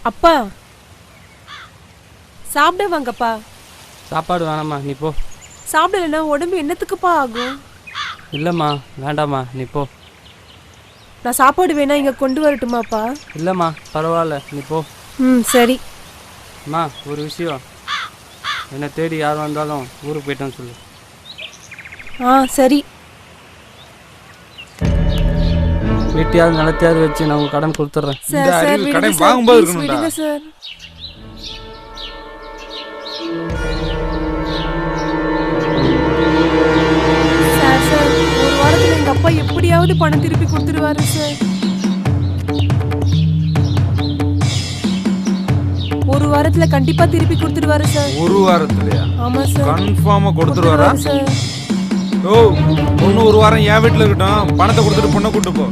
அப்பா சாப்பிட வாங்கப்பா. சாப்பாடு வேணாம்மா, நீ போ. சாப்பிடலன்னா உடம்பு என்னத்துக்குப்பா ஆகும்? இல்லைம்மா, வேண்டாம்மா, நீ போ. நான் சாப்பாடு வேணா இங்க கொண்டு வரட்டுமாப்பா? இல்லைம்மா, பரவாயில்ல, நீ போ. சரி. அம்மா, ஒரு விஷயம், என்னை தேடி யார் வந்தாலும் ஊருக்கு போயிட்டோன்னு சொல்லு. சரி. வீட்டையாவது நிலத்தையாவது வச்சு நான் உங்க கடன் கொடுத்துட்றேன். கடன் வாங்கும்போது இருக்கணும்டா சார். சார் ஒரு வாரத்துல எங்க அப்பா எப்படியாவது பணம் திருப்பி கொடுத்துருவாரு சார். ஒரு வாரத்துல கண்டிப்பா திருப்பி கொடுத்துருவாரு சார். ஒரு வாரத்துலயா? ஆமா சார், கன்ஃபார்மா கொடுத்துருவாரா சார்? ஓ, பொண்ணு ஒரு வாரம் என் வீட்டுல இருக்கட்டும், பணத்தை கொடுத்துட்டு பொண்ணை கூட்டு போ.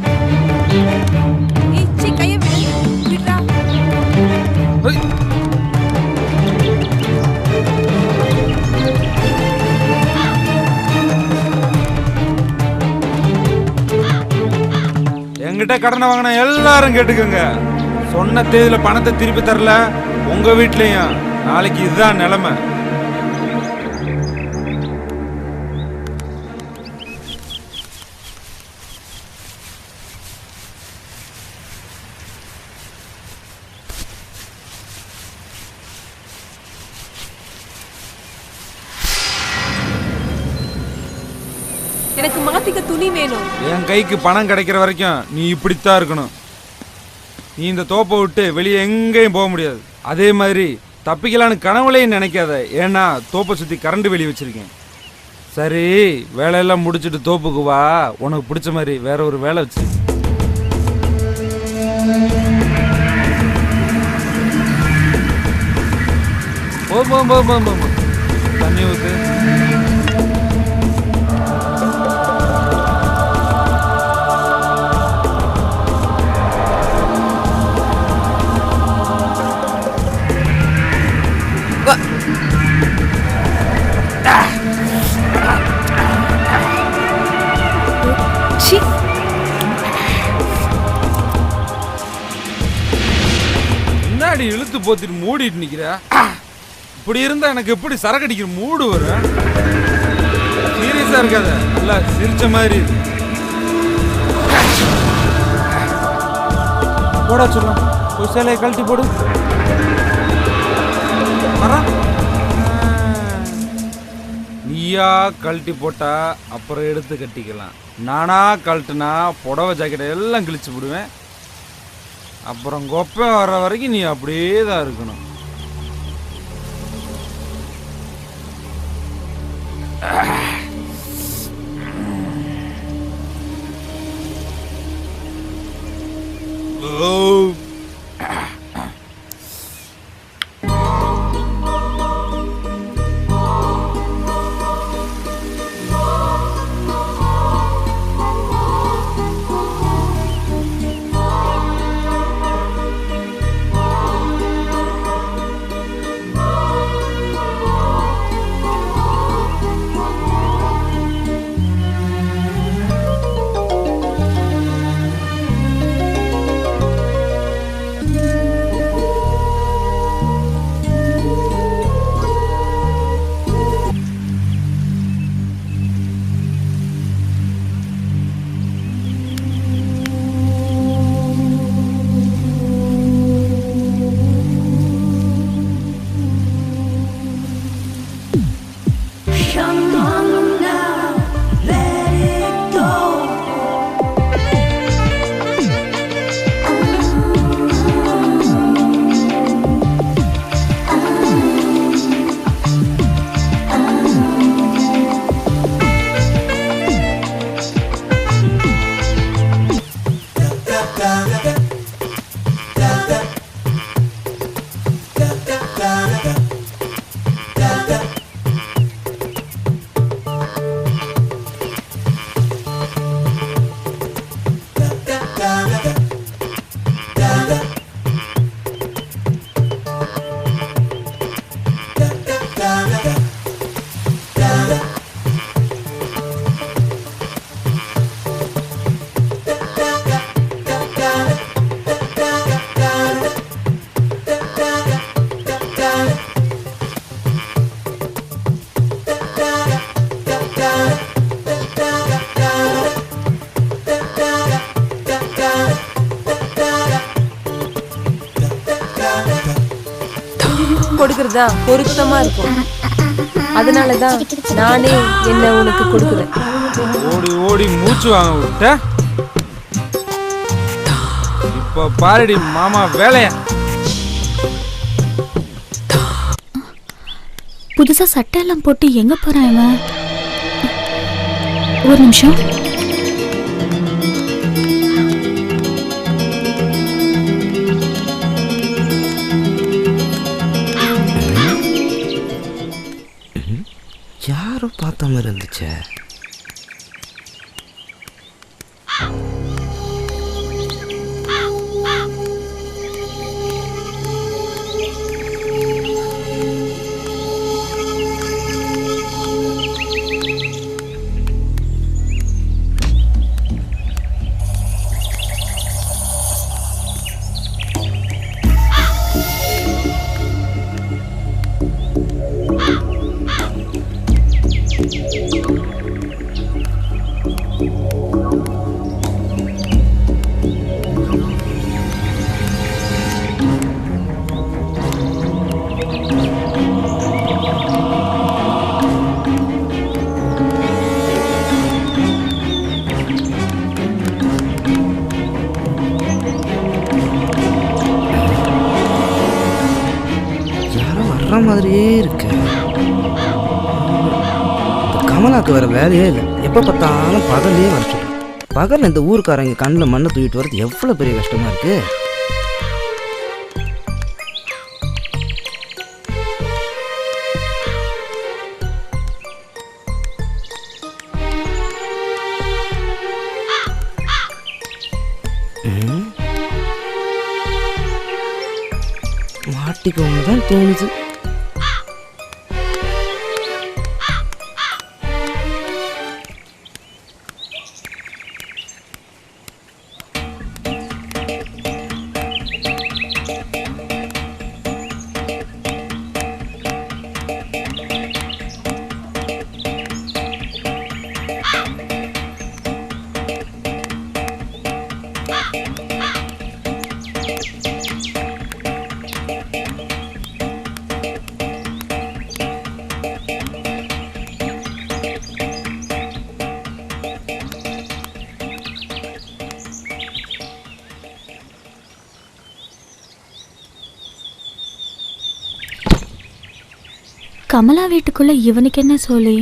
என்கிட்ட கடனை வாங்கின எல்லாரும் கேட்டுக்கோங்க, சொன்ன தேதியில பணத்தை திருப்பி தரல உங்க வீட்லயும் நாளைக்கு இதுதான் நிலைமை. எனக்கு மாத்திக்க துணி வேணும். என் கைக்கு பணம் கிடைக்கிற வரைக்கும் நீ இப்படித்தான் இருக்கணும். நீ இந்த தோப்பை விட்டு வெளியே எங்கேயும் போக முடியாது. அதே மாதிரி தப்பிக்கலான்னு கனவுலையும் நினைக்காத, ஏன்னா தோப்பை சுற்றி கரண்ட் வெளியே வச்சிருக்கேன். சரி, வேலையெல்லாம் முடிச்சுட்டு தோப்புக்கு வா, உனக்கு பிடிச்ச மாதிரி வேற ஒரு வேலை வச்சு. தண்ணி ஊத்து. முன்னாடி இழுத்து போத்திட்டு மூடிட்டு நிக்கிற. இப்படி இருந்தா எனக்கு எப்படி சரக்கு அடிக்கிற மூடு வரும்? சீரியஸா இருக்காத, நல்லா சிரிச்ச மாதிரி போடா. சொல்லலாம், ஒரு சேலையை கழட்டி போடு. நீயா கழட்டி போட்டா அப்புறம் எடுத்து கட்டிக்கலாம். நானா கழட்டுனா புடவை ஜாக்கெட்டை எல்லாம் கிழிச்சு விடுவேன். அப்புறம் கொப்பை வர்ற வரைக்கும் நீ அப்படியே தான் இருக்கணும். கொடுக்கறதுதான் பொருத்தமா இருக்கும். அதனாலதான் நானே என்ன உனக்கு கொடுக்குறேன். ஓடி ஓடி மூச்சு வாங்க விட்ட. இப்ப பாருடி மாமா வேலையா. புதுசா சட்டை எல்லாம் போட்டு எங்க போறான் இவன்? ஒரு நிமிஷம். யாரோ பார்த்த மாதிரி இருந்துச்சே. மாதிரியே இருக்கு. கமலாக்கு வேற வேலையே இல்லை. எப்போ பார்த்தாலும் பகல்லையே வர சொல்றேன். பகல் இந்த ஊருக்காரங்க கண்ணில் மண்ணை தூக்கிட்டு வர்றது எவ்வளோ பெரிய கஷ்டமா இருக்கு. மாட்டிக்கோங்க தான் தோணுது. கமலா வீட்டுக்குள்ள இவனுக்கு என்ன சொல்லி?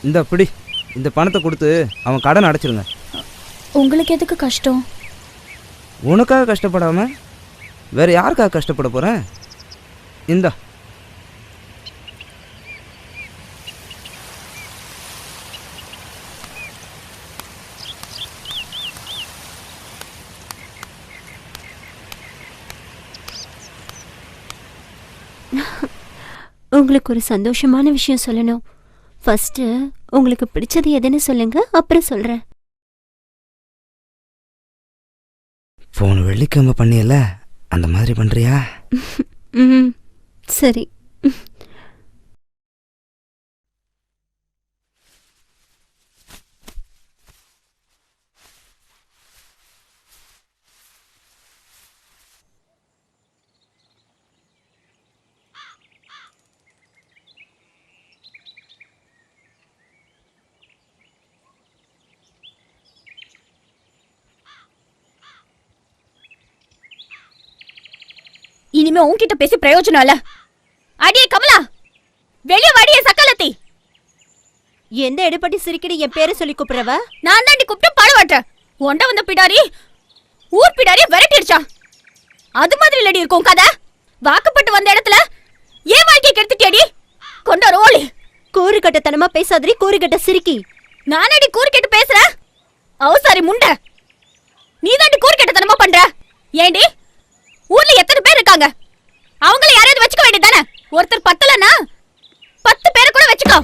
இந்த அப்படி இந்த பணத்தை கொடுத்து அவன் கடன் அடைச்சிருங்க. உங்களுக்கு எதுக்கு கஷ்டம்? உனக்காக கஷ்டப்படாம வேற யாருக்காக கஷ்டப்பட போறேன்? இந்தா. உங்களுக்கு ஒரு சந்தோஷமான விஷயம் சொல்லணும். ஃபர்ஸ்ட் உங்களுக்கு பிடிச்சது எதுன்னு சொல்லுங்க, அப்புறம் சொல்றேன். போன வெள்ளிக்கிழமை பண்ணியல, அந்த மாதிரி பண்றியா? சரி. இனிமே உன்கிட்ட பேசி பிரயோஜனம் இல்ல. அடியே கமலா, வெளிய வாடியே சக்கலத்தி. எந்த எடுப்படி சிரிக்கடி என் பேரை சொல்லி கூப்பிடுறவ? நான் தாண்டி கூப்பிட்டு பழவாட்ட. ஒண்ட வந்த பிடாரி ஊர் பிடாரி விரட்டிடுச்சா? அது மாதிரி இல்லடி இருக்கும் கதை. வாக்குப்பட்டு வந்த இடத்துல ஏன் வாழ்க்கை கெடுத்துட்டியடி? கொண்ட ரோலி. கூறு கட்டத்தனமா பேசாதடி, கூறு கட்ட சிரிக்கி. நானடி கூறு கெட்டு பேசுறேன்? அவசாரி முண்டை, நீ தாண்டி கூறு கட்டத்தனமா பண்ற. ஏண்டி ஊர்ல எத்தனை பேர் இருக்காங்க? அவங்கள யாரையாவது வச்சுக்க வேண்டியதானே? ஒருத்தர் பத்தலன்னா 10 பேரை கூட வச்சுக்கோ.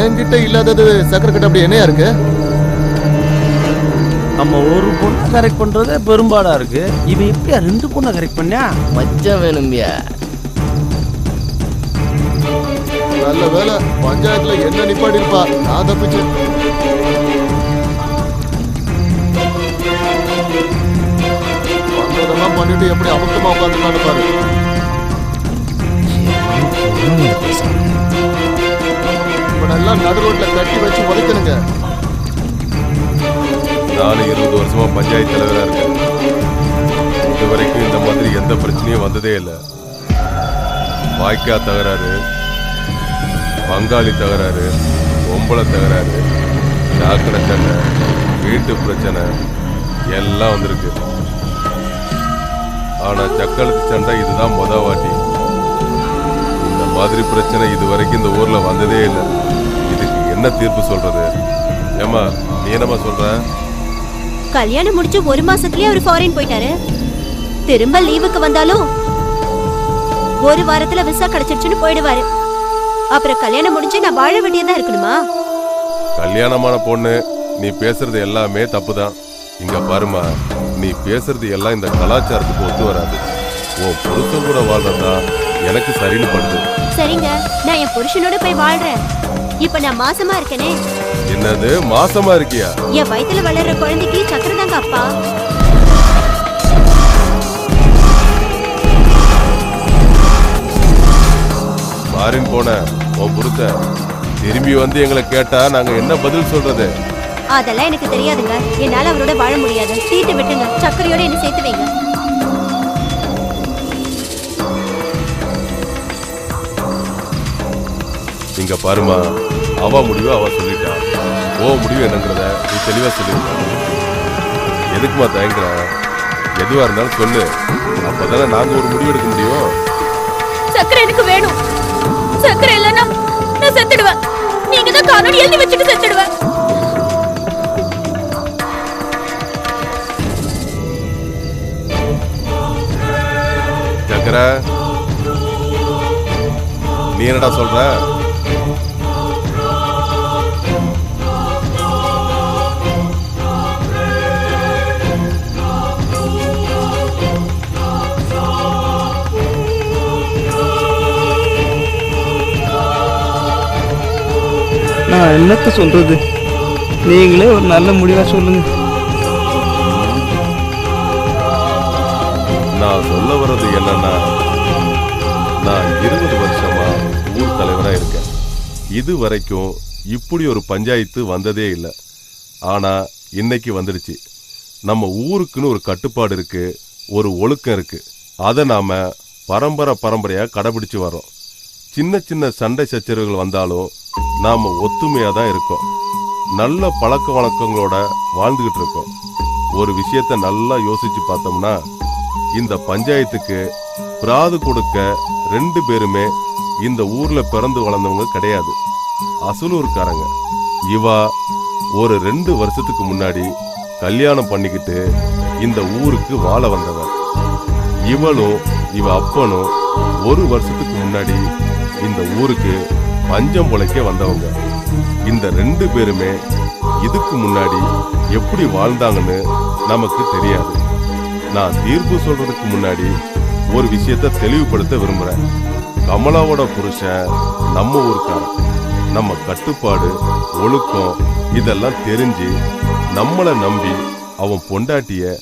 என்கிட்ட இல்லாதது சக்கரை கிட்ட அப்படி என்னையா இருக்கு? நம்ம ஒரு பொண்ணை கரெக்ட் பண்றதே பெரும்பாடா இருக்கு. இவன் எப்படியா 2 பொண்ணை கரெக்ட் பண்ணா? மச்சம் வேணும்பியா. நல்ல வேலை பஞ்சாயத்துல என்ன நிப்பாடி இருப்பா, நான் தப்பிச்சு. பண்றதெல்லாம் பண்ணிட்டு எப்படி அமுக்கமா உட்காந்துருக்கான்னு பாரு. இவனெல்லாம் நடு ரோட்ல கட்டி வச்சு உதைக்கணுங்க. நான் 20 வருஷமா பஞ்சாயத்து தலைவரா இருக்கேன். இதுவரைக்கும் இந்த மாதிரி எந்த பிரச்சனையும் வந்ததே இல்லை. வாய்க்கா தகராறு, பங்காளி தகராறு, பொம்பளை தகராறு, சாக்கடை சண்டை, வீட்டு பிரச்சனை எல்லாம் வந்திருக்கு. ஆனா சக்களத்து சண்டை இதுதான் மொத வாட்டி. இந்த மாதிரி பிரச்சனை இதுவரைக்கும் இந்த ஊர்ல வந்ததே இல்லை. இதுக்கு என்ன தீர்ப்பு சொல்றது? ஏமா நீ என்னமா சொல்ற? கல்யாணம் முடிச்சு 1 மாசத்துலயே அவர் ஃபாரின் போயிட்டாரு. திரும்ப லீவுக்கு வந்தாலும் 1 வாரத்துல விசா கிடைச்சிருச்சுன்னு போயிடுவாரு. அப்புறம் கல்யாணம் முடிஞ்சு நான் வாழ வேண்டியதா இருக்கணுமா? கல்யாணமான பொண்ணு, நீ பேசுறது எல்லாமே தப்புதான். இங்க பாருமா, நீ பேசுறது எல்லாம் இந்த கலாச்சாரத்துக்கு ஒத்து வராது. உன் புருஷன் கூட வாழ்றதா எனக்கு சரின்னு படுது. சரிங்க, நான் என் புருஷனோட போய் வாழ்றேன். இப்ப நான் மாசமா இருக்கேனே. என்னது மாசமா இருக்கியா? என் வயித்துல வளர்ற குழந்தைக்கு சக்கரை தாங்க அப்பா. மாறின் போன உன் புருஷன் திரும்பி வந்து எங்களை கேட்டா நாங்க என்ன பதில் சொல்றது? அதெல்லாம் எனக்கு தெரியாதுங்க. என்னால அவரோட வாழ முடியாது. தீட்டு விட்டுங்க, சக்கரையோட என்ன சேர்த்து வைங்க. இங்க பாருமா, அவ முடிவு அவ சொல்லிட்டா. ஓ முடிவு என்னங்கிறத நீ தெளிவா சொல்லிருக்க. எதுக்குமா தயங்குற? எதுவா இருந்தாலும் சொல்லு, அப்பதானே நாங்க ஒரு முடிவு எடுக்க முடியும். சக்கரை எனக்கு வேணும். சக்கரை இல்லைன்னா நான் செத்துடுவேன். நீங்க தான் காரணம் எழுதி வச்சுட்டு செத்துடுவேன். சக்கரை, நீ என்னடா சொல்ற? நான் என்னத்த சொல்றது? நீங்களே ஒரு நல்ல முடிவா சொல்லுங்க. நான் சொல்ல வர்றது என்னன்னா, நான் 20 வருஷமா ஊர் தலைவரா இருக்கேன். இது வரைக்கும் இப்படி ஒரு பஞ்சாயத்து வந்ததே இல்லை. ஆனா இன்னைக்கு வந்துடுச்சு. நம்ம ஊருக்குன்னு ஒரு கட்டுப்பாடு இருக்கு, ஒரு ஒழுக்கம் இருக்கு. அதை நாம பரம்பரையா கடைபிடிச்சு வரோம். சின்ன சின்ன சண்டை சச்சரவுகள் வந்தாலும் நாம ஒத்துமையா தான் இருக்கோம். நல்ல பழக்க வழக்கங்களோட வாழ்ந்துகிட்டு இருக்கோம். ஒரு விஷயத்த நல்லா யோசிச்சு பார்த்தோம்னா, இந்த பஞ்சாயத்துக்கு பிராது கொடுக்க 2 பேருமே இந்த ஊர்ல பிறந்து வளர்ந்தவங்க கிடையாது, அசலூர்காரங்க. இவா ஒரு 2 வருஷத்துக்கு முன்னாடி கல்யாணம் பண்ணிக்கிட்டு இந்த ஊருக்கு வாழ வந்தவன். இவளும் இவ அப்பனும் 1 வருஷத்துக்கு முன்னாடி இந்த ஊருக்கு பஞ்சம் பொழைக்க வந்தவங்க. இந்த 2 பேருமே இதுக்கு முன்னாடி எப்படி வாழ்ந்தாங்கன்னு நமக்கு தெரியாது. நான் தீர்ப்பு சொல்றதுக்கு முன்னாடி ஒரு விஷயத்த தெளிவுபடுத்த விரும்புறேன். கமலாவோட புருஷன் நம்ம ஊருக்காரன். நம்ம கட்டுப்பாடு, ஒழுக்கம் இதெல்லாம் தெரிஞ்சு நம்மளை நம்பி அவன் பொண்டாட்டிய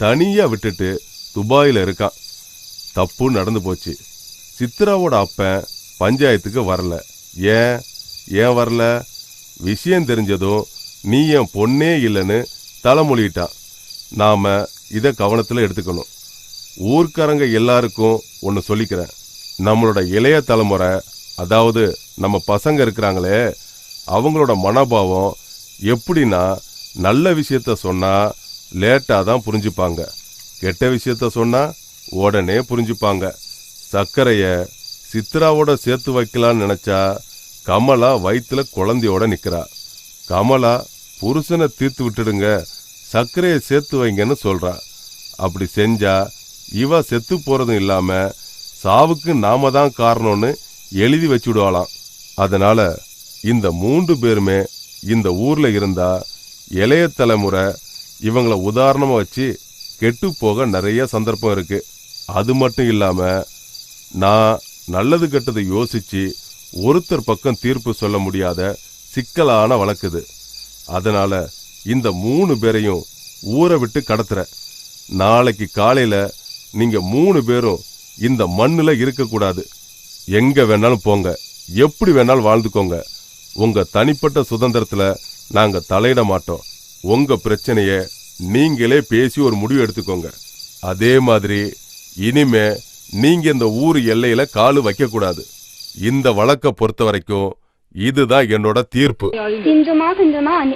தனியா விட்டுட்டு துபாயில இருக்கான். தப்பு நடந்து போச்சு. சித்ராவோட அப்பன் பஞ்சாயத்துக்கு வரல. ஏன் வரல? விஷயம் தெரிஞ்சதும் நீ என் பொண்ணே இல்லைன்னு தலைமொழிட்டான். நாம இதை கவனத்தில் எடுத்துக்கணும். ஊர்க்காரங்க எல்லாருக்கும் ஒன்று சொல்லிக்கிறேன். நம்மளோட இளைய தலைமுறை, அதாவது நம்ம பசங்க இருக்கிறாங்களே, அவங்களோட மனோபாவம் எப்படின்னா, நல்ல விஷயத்த சொன்னா லேட்டாக தான் புரிஞ்சுப்பாங்க, கெட்ட விஷயத்த சொன்னா உடனே புரிஞ்சுப்பாங்க. சர்க்கரைய சித்ராவோட சேர்த்து வைக்கலான்னு நினைச்சா கமலா வயிற்றுல குழந்தையோட நிக்கிறா. கமலா புருஷனை தீர்த்து விட்டுடுங்க, சர்க்கரையை சேர்த்து வைங்கன்னு சொல்றா. அப்படி செஞ்சா இவ செத்து போறதும் இல்லாம சாவுக்கு நாம தான் காரணம்னு எழுதி வச்சுடுவாளாம். அதனால இந்த 3 பேருமே இந்த ஊர்ல இருந்தா இளைய தலைமுறை இவங்கள உதாரணமா வச்சு கெட்டு போக நிறைய சந்தர்ப்பம் இருக்கு. அது மட்டும் இல்லாம நான் நல்லது கெட்டதை யோசிச்சு ஒருத்தர் பக்கம் தீர்ப்பு சொல்ல முடியாத சிக்கலான வழக்குது. அதனால இந்த 3 பேரையும் ஊரை விட்டு கடத்துறேன். நாளைக்கு காலையில நீங்க 3 பேரும் இந்த மண்ணுல இருக்கக்கூடாது. எங்க வேணாலும் போங்க, எப்படி வேணாலும் வாழ்ந்துக்கோங்க. உங்க தனிப்பட்ட சுதந்திரத்துல நாங்க தலையிட மாட்டோம். உங்க பிரச்சனைய நீங்களே பேசி ஒரு முடிவு எடுத்துக்கோங்க. அதே மாதிரி இனிமே நீங்க இந்த ஊர் எல்லையில காலு வைக்க கூடாது. இந்த வழக்க பொறுத்த வரைக்கும் இதுதான் என்னோட தீர்ப்பு.